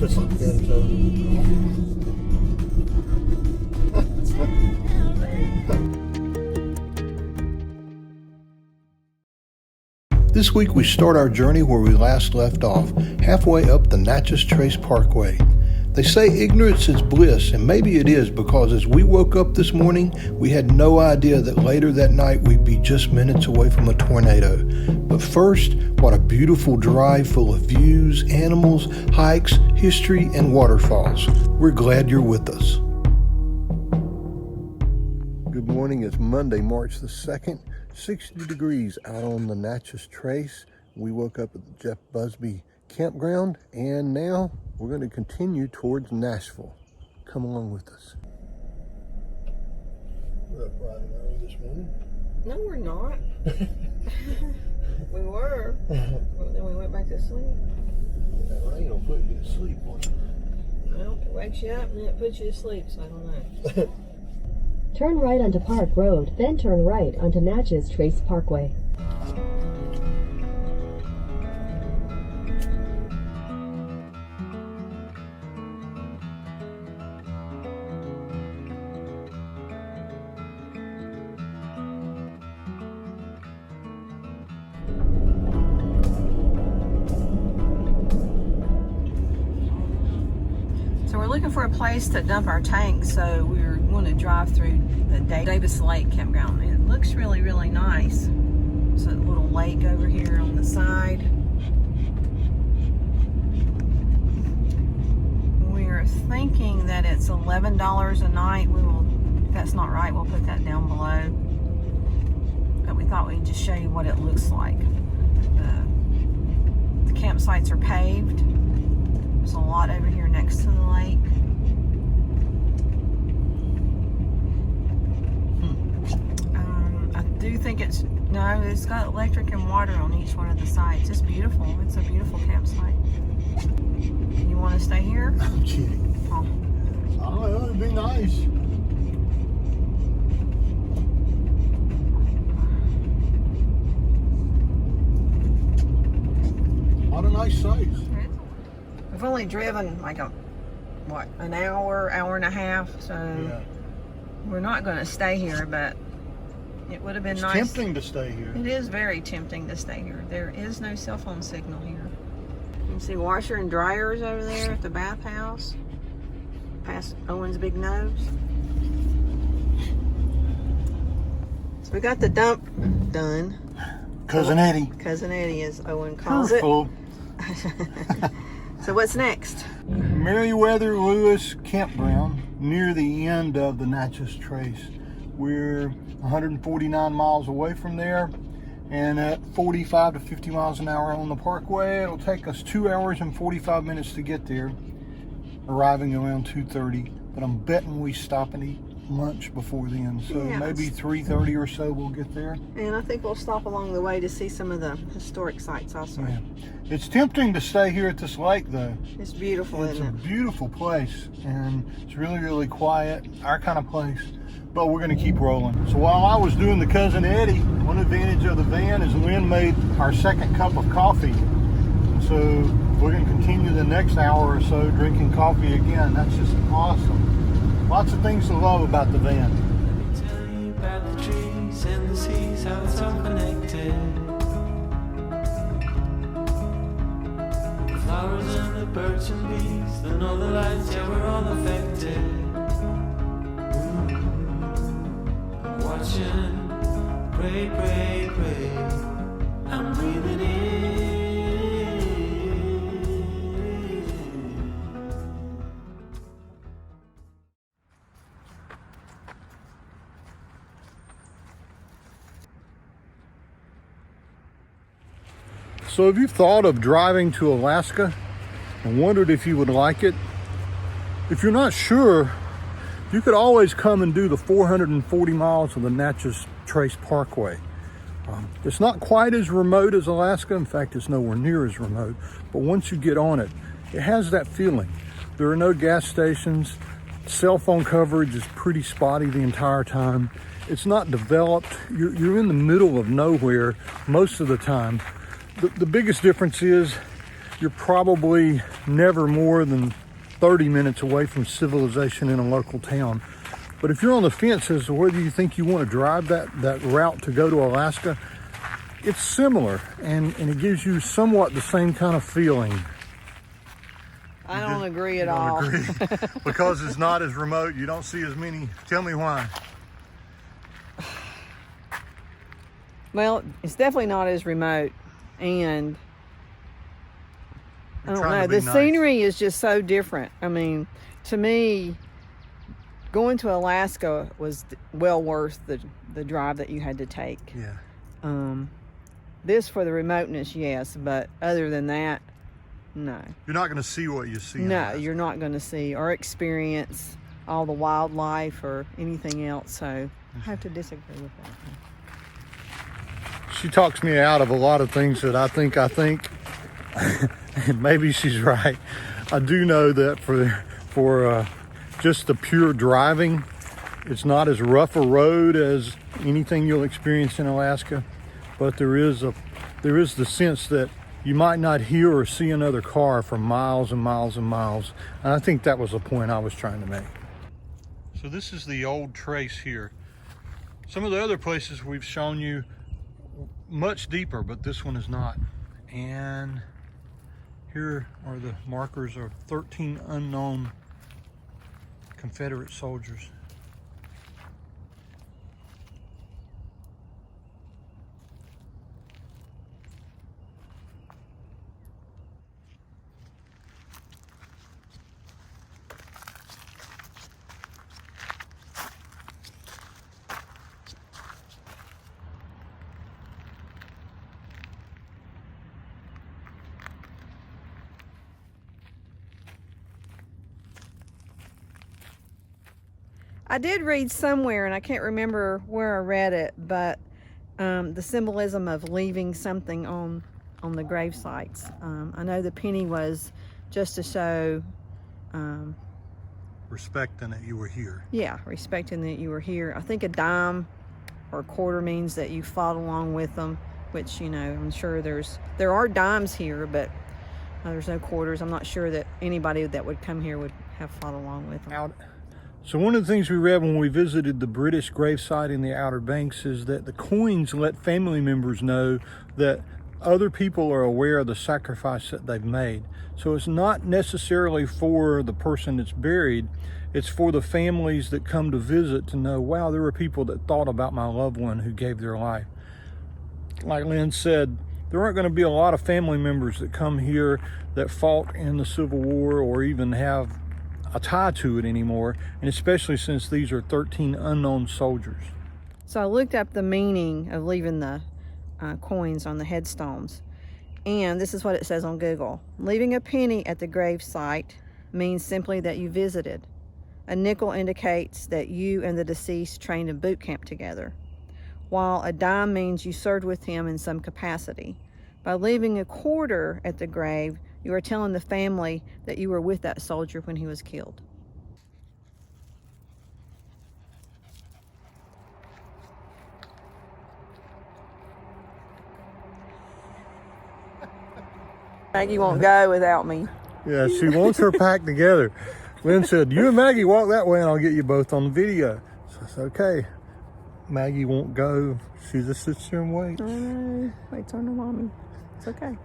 Just like that. This week we start our journey where we last left off, halfway up the Natchez Trace Parkway. They say ignorance is bliss, and maybe it is, because as we woke up this morning, we had no idea that later that night we'd be just minutes away from a tornado. But first, what a beautiful drive full of views, animals, hikes, history, and waterfalls. We're glad you're with us. Good morning. It's Monday, March the 2nd. 60 degrees out on the Natchez Trace. We woke up at the Jeff Busby campground, and now we're going to continue towards Nashville. Come along with us. We're up bright and early this morning. No, we're not. We were. But then we went back to sleep. That rain will put you to sleep on it. Well, it wakes you up and then it puts you to sleep, so I don't know. Turn right onto Park Road, then turn right onto Natchez Trace Parkway. So we're looking for a place to dump our tank, so we're going to drive through the Davis Lake campground. It looks really, really nice. It's a little lake over here on the side. We're thinking that it's $11 a night. If that's not right, we'll put that down below. But we thought we'd just show you what it looks like. The campsites are paved. There's a lot over here next to the lake. I do think it's got electric and water on each one of the sites. It's beautiful. It's a beautiful campsite. You want to stay here? I'm kidding. Oh. I don't know, it'd be nice. A lot of nice sights. We've only driven like an hour and a half, so Yeah. we're not going to stay here, but it would have been nice. It's tempting to stay here. It is very tempting to stay here. There is no cell phone signal here. You can see washer and dryers over there at the bathhouse, past Owen's big nose. So we got the dump done. Cousin Eddie. Cousin Eddie, as Owen calls it. So what's next? Meriwether Lewis Campground near the end of the Natchez Trace. We're 149 miles away from there, and at 45 to 50 miles an hour on the parkway, it'll take us 2 hours and 45 minutes to get there, arriving around 2:30. But I'm betting we stop and eat lunch before then, so Yeah, maybe 3:30 or so we'll get there. And I think we'll stop along the way to see some of the historic sites also. Yeah. It's tempting to stay here at this lake, though. It's beautiful, It's a isn't it? beautiful place, and it's really, really quiet, our kind of place. But we're going to keep rolling. So while I was doing the Cousin Eddie, one advantage of the van is Lynn made our second cup of coffee. So we're going to continue the next hour or so drinking coffee again. That's just awesome. Lots of things to love about the van. Let me tell you about the trees and the seas, how it's all connected. The flowers and the birds and bees, the northern lights, yeah, we're all affected. I'm watching, pray, pray, pray. I'm breathing in. So have you thought of driving to Alaska and wondered if you would like it? If you're not sure, you could always come and do the 440 miles of the Natchez Trace Parkway. It's not quite as remote as Alaska. In fact, it's nowhere near as remote. But once you get on it, it has that feeling. There are no gas stations. Cell phone coverage is pretty spotty the entire time. It's not developed. You're in the middle of nowhere most of the time. The biggest difference is you're probably never more than 30 minutes away from civilization in a local town. But if you're on the fence as to whether you think you want to drive that route to go to Alaska, it's similar, and it gives you somewhat the same kind of feeling. I don't agree at You don't all. agree? Because it's not as remote, you don't see as many. Tell me why. Well, it's definitely not as remote, and I You're don't trying know. to be The nice. scenery is just so different. I mean, to me, going to Alaska was well worth the drive that you had to take. Yeah. This for the remoteness, yes, but other than that, no. You're not going to see what you see. in No, Alaska. you're not going to see or experience all the wildlife or anything else, so I have to disagree with that. She talks me out of a lot of things that I think, and maybe she's right. I do know that for just the pure driving, it's not as rough a road as anything you'll experience in Alaska, but there is the sense that you might not hear or see another car for miles and miles and miles. And I think that was the point I was trying to make. So this is the old trace here. Some of the other places we've shown you much deeper, but this one is not. And here are the markers of 13 unknown Confederate soldiers. I did read somewhere, and I can't remember where I read it, but the symbolism of leaving something on the grave sites. I know the penny was just to show, Respecting that you were here. yeah, respecting that you were here. I think a dime or a quarter means that you fought along with them, which, you know, I'm sure there are dimes here, but there's no quarters. I'm not sure that anybody that would come here would have fought along with them. So one of the things we read when we visited the British gravesite in the Outer Banks is that the coins let family members know that other people are aware of the sacrifice that they've made. So it's not necessarily for the person that's buried, it's for the families that come to visit to know, wow, there were people that thought about my loved one who gave their life. Like Lynn said, there aren't going to be a lot of family members that come here that fought in the Civil War or even have a tie to it anymore, and especially since these are 13 unknown soldiers. So I looked up the meaning of leaving the coins on the headstones, and this is what it says on Google. Leaving a penny at the grave site means simply that you visited. A nickel indicates that you and the deceased trained in boot camp together, while a dime means you served with him in some capacity. By leaving a quarter at the grave, you are telling the family that you were with that soldier when he was killed. Maggie won't go without me. Yeah, she wants her packed together. Lynn said, you and Maggie walk that way and I'll get you both on the video. So I said, okay. Maggie won't go. She just sits there and waits. I know. Waits on her mommy. It's okay.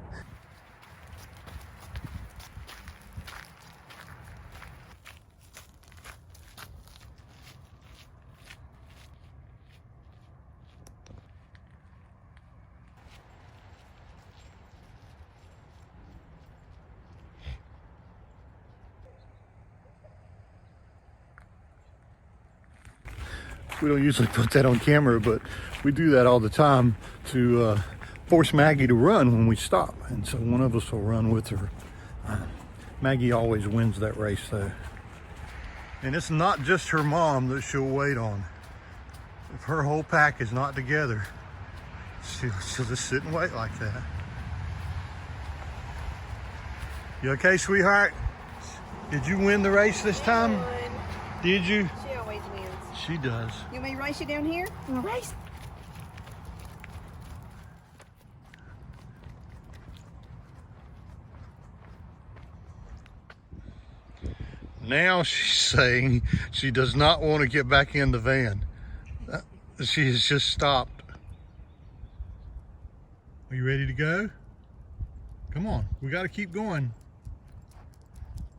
We don't usually put that on camera, but we do that all the time to force Maggie to run when we stop. And so one of us will run with her. Maggie always wins that race though. And it's not just her mom that she'll wait on. If her whole pack is not together, she'll just sit and wait like that. You okay, sweetheart? Did you win the race this time? Did you? She always wins. She does. You want me to race you down here? You want to race? Now she's saying she does not want to get back in the van. She has just stopped. Are you ready to go? Come on, we got to keep going.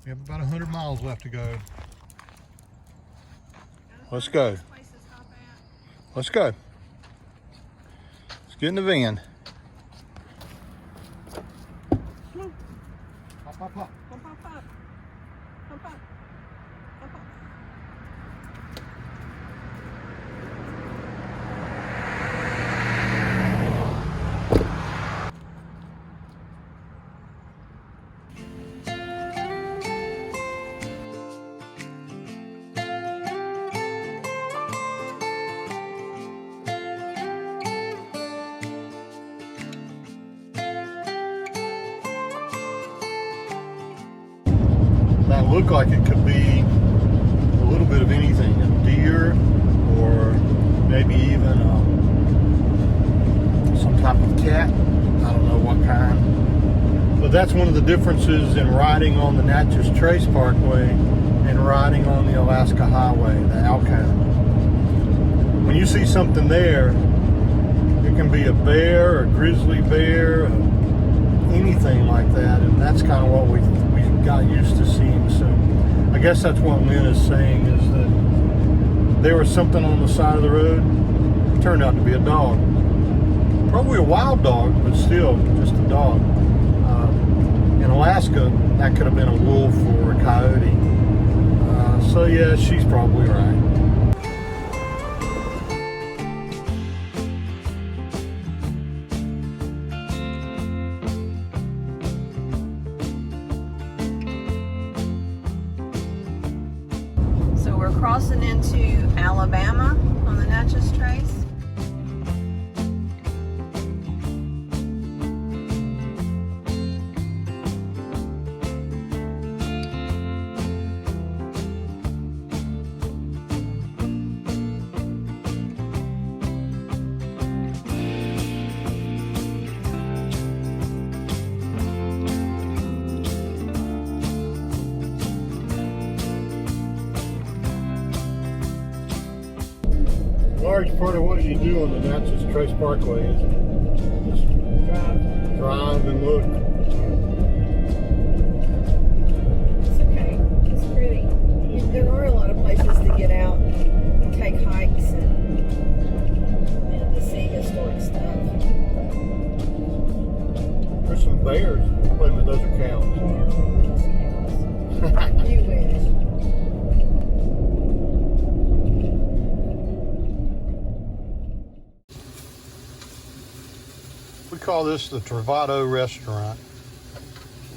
We have about 100 miles left to go. Let's go. Let's go. Let's get in the van. Hop, hop, hop. Hop, hop, hop. Hop, hop. Hop, hop. That looked like it could be a little bit of anything, a deer or maybe even some type of cat. I don't know what kind. But that's one of the differences in riding on the Natchez Trace Parkway and riding on the Alaska Highway, the Alcone. When you see something there, it can be a bear, a grizzly bear, anything like that, and that's kind of what we got used to seeing. So I guess that's what Lynn is saying, is that there was something on the side of the road. It turned out to be a dog. Probably a wild dog, but still just a dog. In Alaska, that could have been a wolf or a coyote. So yeah, she's probably right. Crossing into Alabama on the Natchez Trace. Large part of what you do on the Natchez Trace Parkway is just drive and look. It's okay. It's pretty. There are a lot of places to get out and take hikes and to see historic stuff. There's some bears. Wait a minute, those are cows. You wish. We call this the Travato restaurant.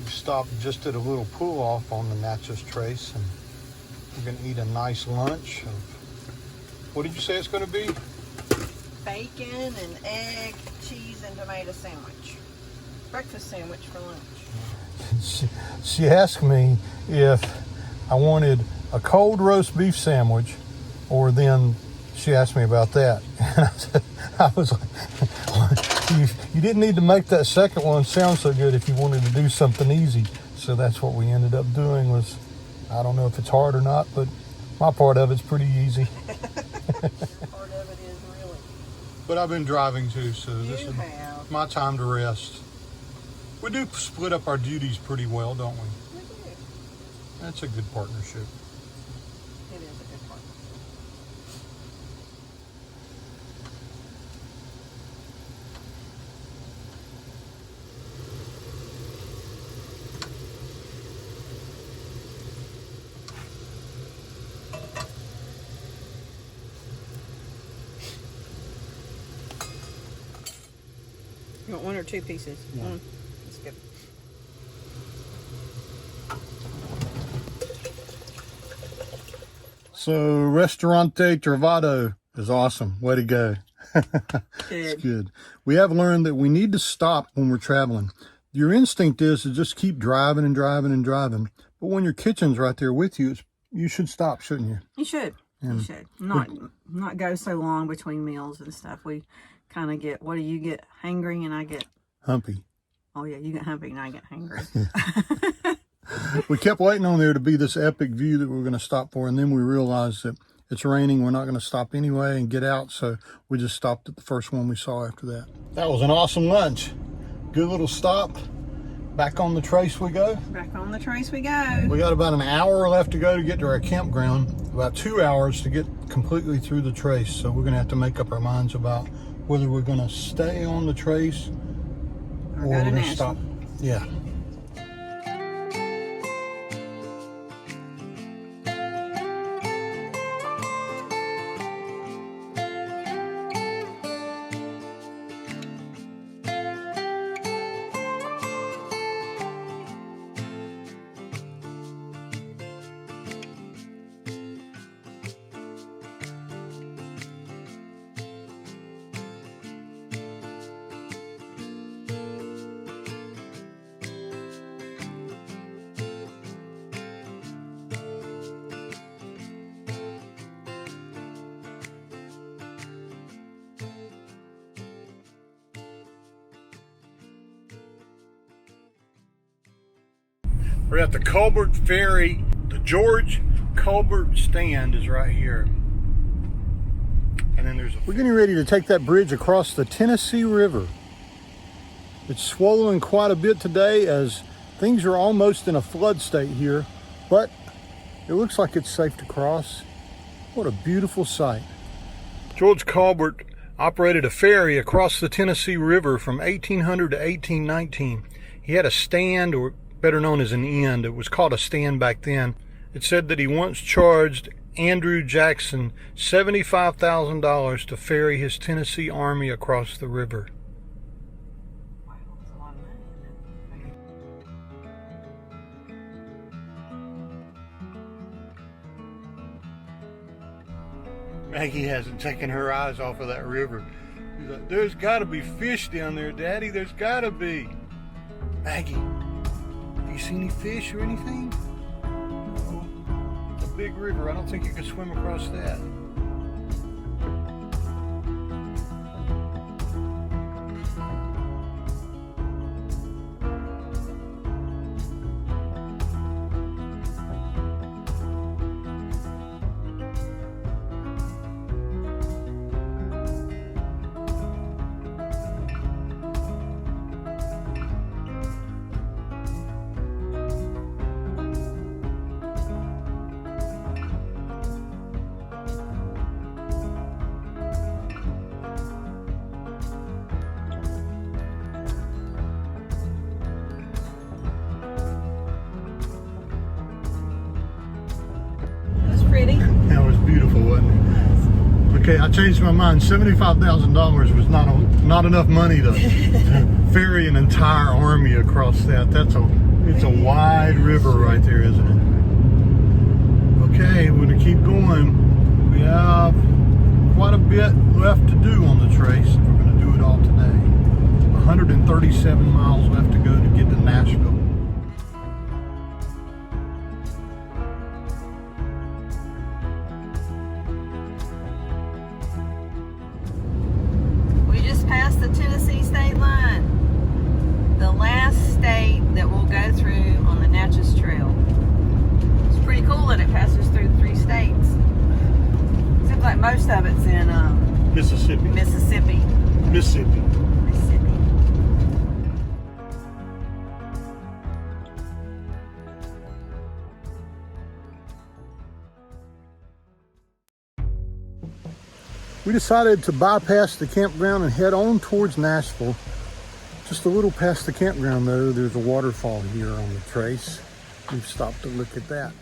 We stopped just at a little pull off on the Natchez Trace, and we're going to eat a nice lunch of, what did you say it's going to be? Bacon and egg, cheese and tomato sandwich. Breakfast sandwich for lunch. She asked me if I wanted a cold roast beef sandwich, or then she asked me about that. And I was like, you didn't need to make that second one sound so good if you wanted to do something easy. So that's what we ended up doing. Was, I don't know if it's hard or not, but my part of it's pretty easy. Part of it is really. But I've been driving too, so this is have. my time to rest. We do split up our duties pretty well, don't we? We do. That's a good partnership. It is a good part. You want one or two pieces? Yeah. One. That's good. So, Ristorante Travato is awesome. Way to go. It's good. We have learned that we need to stop when we're traveling. Your instinct is to just keep driving and driving and driving. But when your kitchen's right there with you, you should stop, shouldn't you? You should. And you should. Not go so long between meals and stuff. We kind of get, what do you get? Hangry, and I get humpy. Oh yeah, you get humpy and I get hangry. We kept waiting on there to be this epic view that we were going to stop for, and then we realized that it's raining. We're not going to stop anyway and get out, so we just stopped at the first one we saw after that. That was an awesome lunch. Good little stop. Back on the trace we go. Back on the trace we go. We got about an hour left to go to get to our campground. About 2 hours to get completely through the trace. So we're going to have to make up our minds about whether we're going to stay on the trace or we're going to stop. Yeah. We're at the Culbert ferry. The George Culbert stand is right here. And then we're getting ready to take that bridge across the Tennessee River. It's swollen quite a bit today as things are almost in a flood state here, but it looks like it's safe to cross. What a beautiful sight. George Culbert operated a ferry across the Tennessee River from 1800 to 1819. He had a stand, or better known as an end. It was called a stand back then. It said that he once charged Andrew Jackson $75,000 to ferry his Tennessee army across the river. Wow, that's a lot of money. Maggie hasn't taken her eyes off of that river. She's like, there's got to be fish down there, Daddy. There's got to be. Maggie, do you see any fish or anything? No. It's a big river. I don't think you can swim across that. Pretty. That was beautiful, wasn't it? Okay, I changed my mind. $75,000 was not enough money to ferry an entire army across that. It's a wide river right there, isn't it? Okay, we're gonna keep going. We have quite a bit left to do on the trace. We're gonna do it all today. 137 miles left to go to get to Nashville. Past the Tennessee state line, the last state that we'll go through on the Natchez Trail. It's pretty cool that it passes through 3 states. Seems like most of it's in Mississippi. Mississippi. We decided to bypass the campground and head on towards Nashville. Just a little past the campground though, there's a waterfall here on the trace. We've stopped to look at that.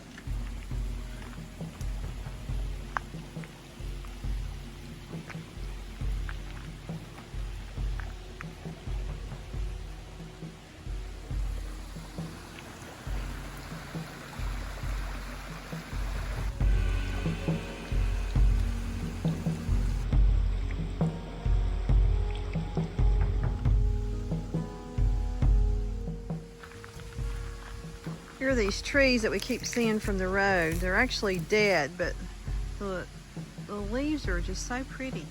Here are these trees that we keep seeing from the road. They're actually dead, but look, the leaves are just so pretty.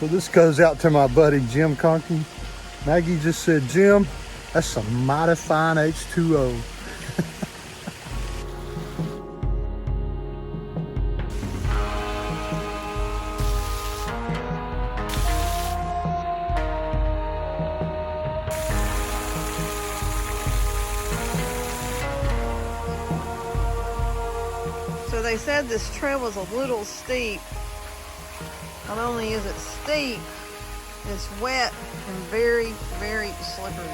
So this goes out to my buddy Jim Conkey. Maggie just said, Jim, that's some mighty fine H2O. So they said this trail was a little steep. Not only is it steep, it's wet and very, very slippery.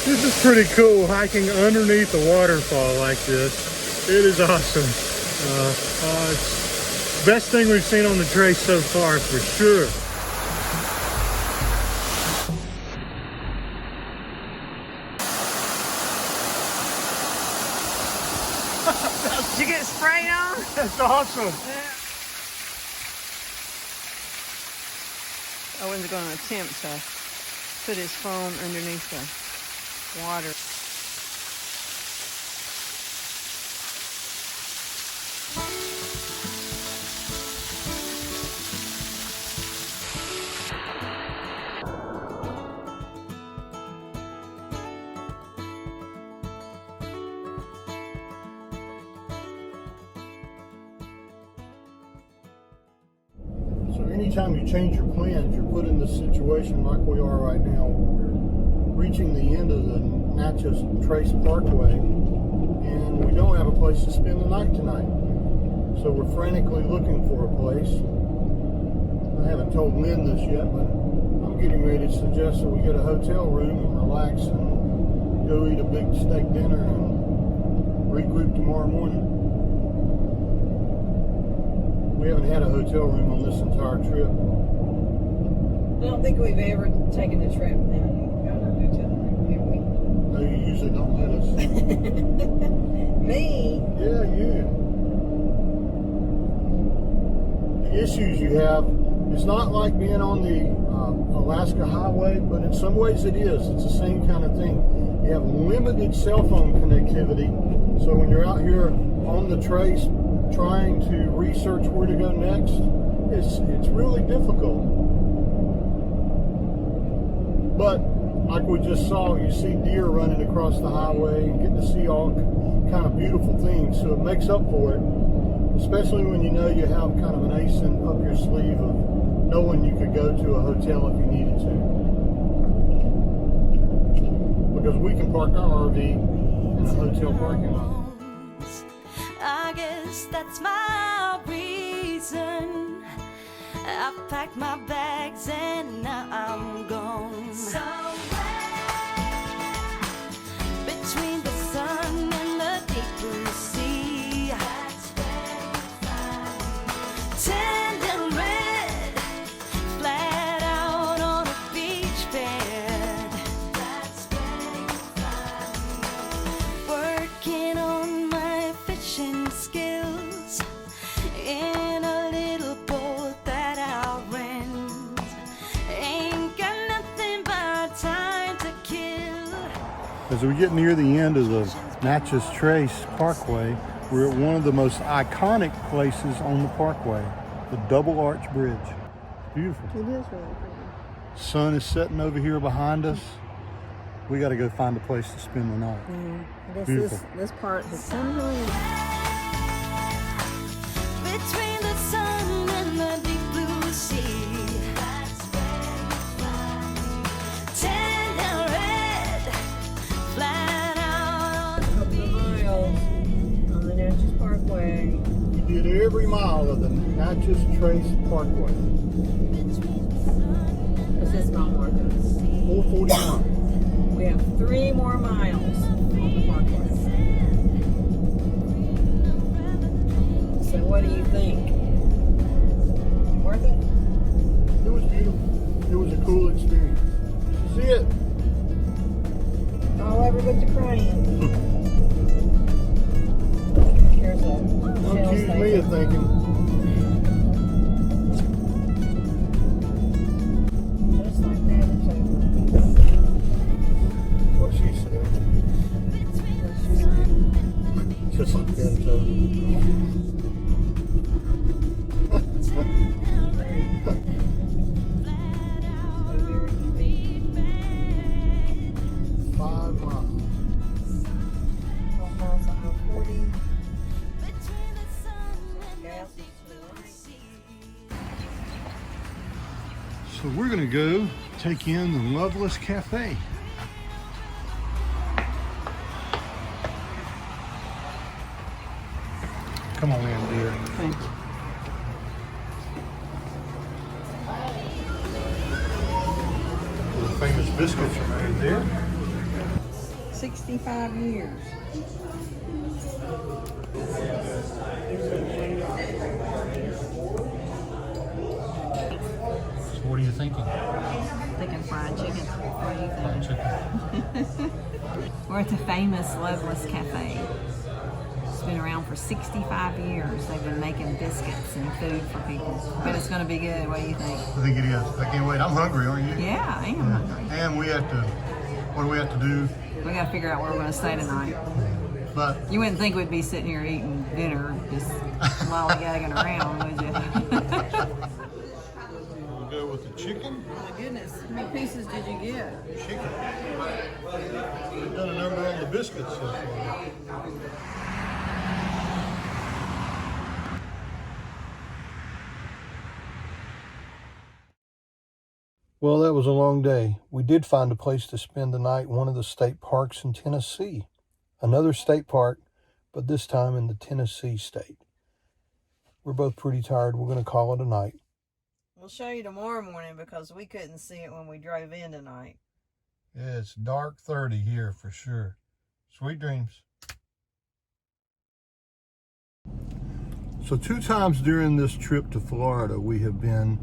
This is pretty cool, hiking underneath a waterfall like this. It is awesome. It's the best thing we've seen on the trace so far, for sure. Did you get sprayed on? That's awesome. Owen's going to attempt to put his phone underneath the water. So anytime you change your plans, you're put in this situation like we are right now. We're reaching the end of the Natchez Trace Parkway, and we don't have a place to spend the night tonight. So we're frantically looking for a place. I haven't told Lynn this yet, but I'm getting ready to suggest that we get a hotel room and relax and go eat a big steak dinner and regroup tomorrow morning. We haven't had a hotel room on this entire trip. I don't think we've ever taken a trip and got a hotel room, have we? No, you usually don't let us. Me? Yeah, you. The issues you have, it's not like being on the Alaska highway, but in some ways it is. It's the same kind of thing. You have limited cell phone connectivity, so when you're out here on the trace trying to research where to go next, it's really difficult. But like we just saw, you see deer running across the highway and get to see all kind of beautiful things, so it makes up for it, especially when you know you have kind of an ace up your sleeve of knowing you could go to a hotel if you needed to. Because we can park our RV in a hotel parking lot. I guess that's my reason. I packed my bags and now I'm gone. Somewhere between the sun and the deep blue sea. That's where you find me. Tan and red, flat out on a beach bed. That's where you find me. Working on my fishing skills in a little boat that I'll rent. Ain't got nothing but time to kill. As we get near the end of the Natchez Trace Parkway, we're at one of the most iconic places on the parkway, the Double Arch Bridge. Beautiful. It is really pretty. Sun is setting over here behind us. We got to go find a place to spend the night. I guess Beautiful. this part has somehow Between the sun and the deep blue sea. That's where you find me. Tan and red, flat out on a couple of miles on the Natchez Parkway. We did every mile of the Natchez Trace Parkway. between the What's this mile marker? 4:41. We have 3 more miles on the parkway. So what do you think? Worth it? It was beautiful. It was a cool experience. See it? All over with the crane. Here's a Don't shell accuse me station. of thinking. Just like that, it's over. What she said. Just like that, it's over. 5 miles. 12 miles on 40. Gas is So we're gonna go take in the Loveless Cafe. Come on in, dear. Thank you. The famous biscuits are made there. 65 years. So what are you thinking? Thinking fried chicken. What do you Fried think? chicken. We're at the famous Loveless Cafe. It's been around for 65 years. They've been making biscuits and food for people. But it's going to be good. What do you think? I think it is. I can't wait. I'm hungry, aren't you? Yeah, I am hungry. And we have to, what do we have to do? We got to figure out where we're going to stay tonight. But You wouldn't think we'd be sitting here eating dinner, just lollygagging around, would you? we'll go with the chicken. Oh my goodness, how many pieces did you get? Chicken. We've done a number on the biscuits so far. Well, that was a long day. We did find a place to spend the night, one of the state parks in Tennessee. Another state park, but this time in the Tennessee state. We're both pretty tired. We're going to call it a night. We'll show you tomorrow morning because we couldn't see it when we drove in tonight. Yeah, it's dark 30 here for sure. Sweet dreams. So 2 times during this trip to Florida, we have been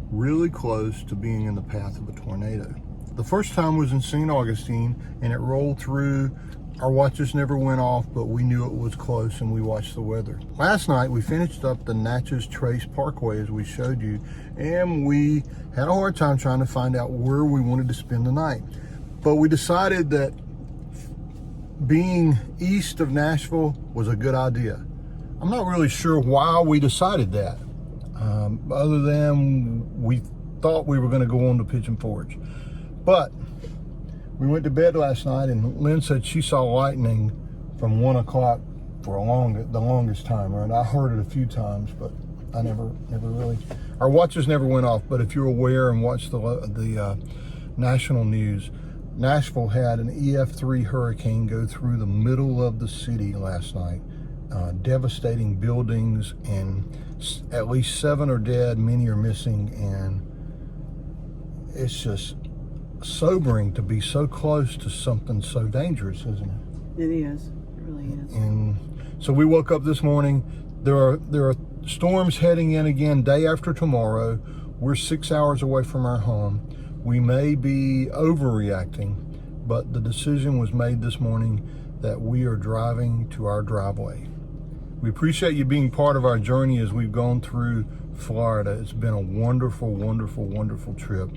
really close to being in the path of a tornado. The first time was in St. Augustine, and it rolled through. Our watches never went off, but we knew it was close and we watched the weather. Last night, we finished up the Natchez Trace Parkway as we showed you, and we had a hard time trying to find out where we wanted to spend the night. But we decided that being east of Nashville was a good idea. I'm not really sure why we decided that, other than we thought we were going to go on to Pigeon Forge. But we went to bed last night, and Lynn said she saw lightning from 1 o'clock for the longest time. Right? I heard it a few times, but I never really. Our watches never went off. But if you're aware and watch the national news, Nashville had an EF3 hurricane go through the middle of the city last night, devastating buildings, and at least 7 are dead, many are missing, and it's just sobering to be so close to something so dangerous, isn't it? It is. It really is. And so we woke up this morning. There are storms heading in again day after tomorrow. We're 6 hours away from our home. We may be overreacting, but the decision was made this morning that we are driving to our driveway. We appreciate you being part of our journey as we've gone through Florida. It's been a wonderful, wonderful, wonderful trip.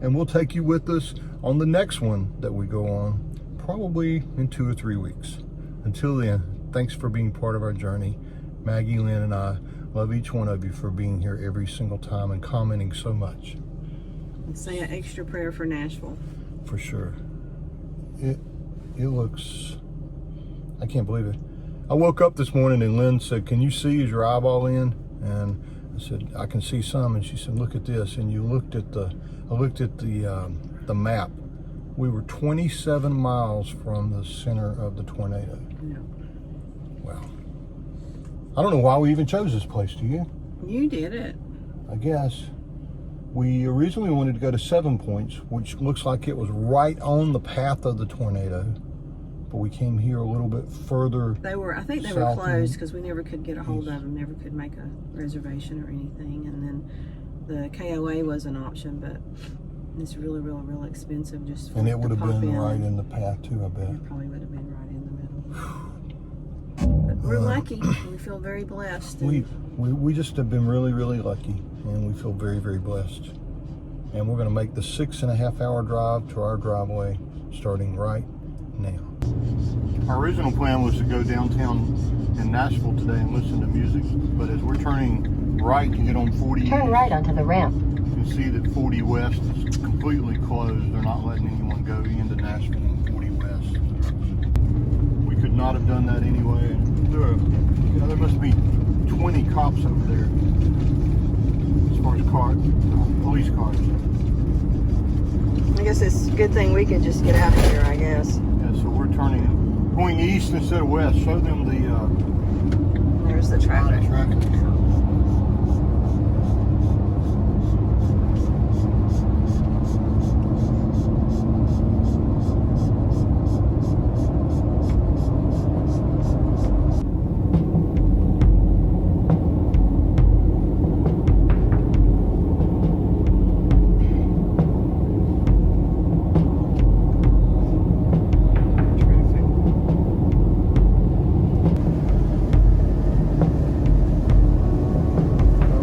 And we'll take you with us on the next one that we go on, probably in 2 or 3 weeks. Until then, thanks for being part of our journey. Maggie, Lynn, and I love each one of you for being here every single time and commenting so much. And say an extra prayer for Nashville. For sure. It looks, I can't believe it. I woke up this morning and Lynn said, "Can you see? Is your eyeball in?" And I said, "I can see some." And she said, "Look at this." And I looked at the map. We were 27 miles from the center of the tornado. Yeah. Wow. I don't know why we even chose this place, do you? You did it. I guess. We originally wanted to go to 7 Points, which looks like it was right on the path of the tornado, but we came here a little bit further. I think they were closed because we never could get a hold of them, never could make a reservation or anything. And then the KOA was an option, but it's really, real expensive just for And it would to have pop been in. right in the path too, I bet. It probably would have been right in the middle. But we're lucky. We feel very blessed. We just have been really, really lucky, and we feel very, very blessed. And we're going to make the 6.5 hour drive to our driveway starting right now. Our original plan was to go downtown in Nashville today and listen to music, but as we're turning right to get on 40 Turn right onto the ramp. you can see that 40 West is completely closed. They're not letting anyone go into Nashville on 40 West. We could not have done that anyway. There must be 20 cops over there as far as police cars. I guess it's a good thing we could just get out of here, I guess. Yeah, so we're going east instead of west. Show them the There's the traffic.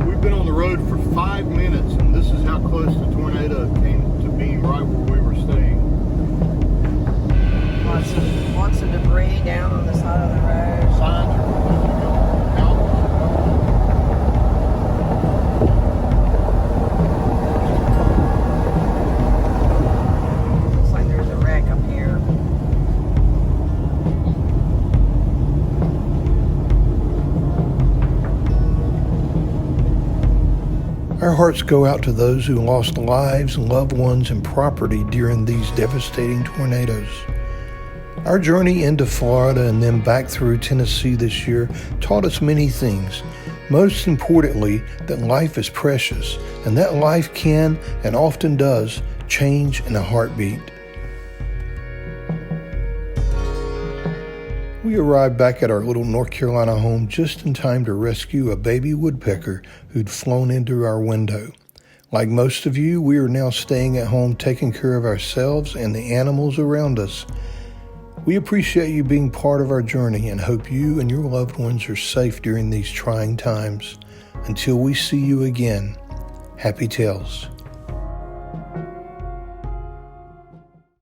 We've been on the road for 5 minutes, and this is how close the tornado came to being right where we were staying. Lots of debris down on the side of the road. Signs are out. Looks like there's a wreck up here. Our hearts go out to those who lost lives, loved ones, and property during these devastating tornadoes. Our journey into Florida and then back through Tennessee this year taught us many things. Most importantly, that life is precious, and that life can, and often does, change in a heartbeat. We arrived back at our little North Carolina home just in time to rescue a baby woodpecker who'd flown into our window. Like most of you, we are now staying at home taking care of ourselves and the animals around us. We appreciate you being part of our journey and hope you and your loved ones are safe during these trying times. Until we see you again, happy tales.